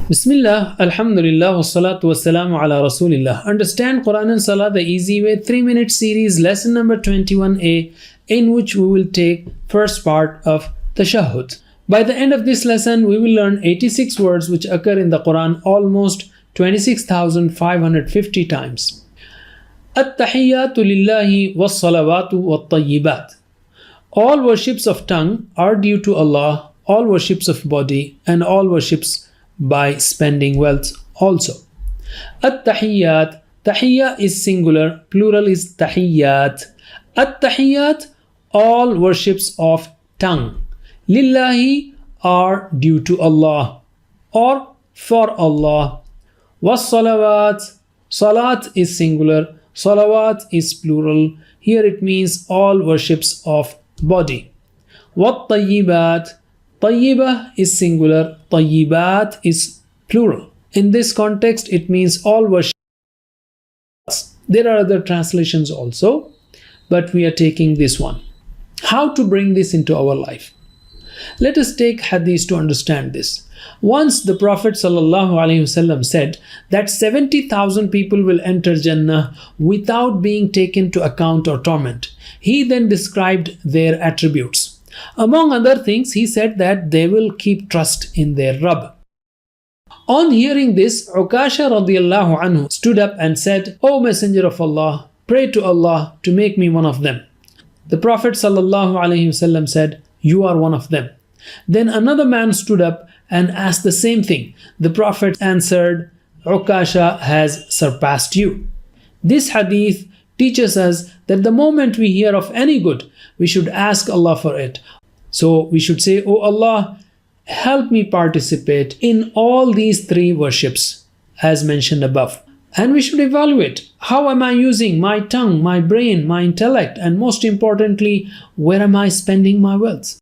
Bismillah, Alhamdulillah, wassalatu wassalamu ala Rasulillah. Understand Quran and Salah the easy way, 3-minute series, lesson number 21a, in which we will take first part of Tashahuud. By the end of this lesson, we will learn 86 words which occur in the Quran almost 26,550 times. At-tahiyyatu lillahi was-salawatu wat-tayyibat. All worships of tongue are due to Allah, all worships of body, and all worships by spending wealth also. At-tahiyyat, tahiyya is singular, plural is tahiyyat. At-tahiyyat, all worships of tongue. Lillahi are due to Allah or for Allah. Was-salawat, salat is singular, salawat is plural. Here it means all worships of body. Wat-tayyibat, tayyibah is singular, tayyibat is plural. In this context, it means all worships. There are other translations also, but we are taking this one. How to bring this into our life? Let us take hadith to understand this. Once the Prophet ﷺ said that 70,000 people will enter Jannah without being taken to account or torment. He then described their attributes. Among other things, he said that they will keep trust in their Rabb. On hearing this, Ukasha radiallahu anhu stood up and said, "O Messenger of Allah, pray to Allah to make me one of them." The Prophet ﷺ said, "You are one of them." Then another man stood up and asked the same thing. The Prophet answered, "Ukasha has surpassed you." This hadith teaches us that the moment we hear of any good, we should ask Allah for it. So we should say, "Oh Allah, help me participate in all these three worships as mentioned above." And we should evaluate, how am I using my tongue, my brain, my intellect, and most importantly, where am I spending my wealth?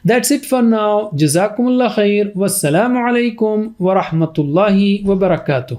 That's it for now. Jazakumullah khair. Wassalamu alaikum wa rahmatullahi wa barakatuh.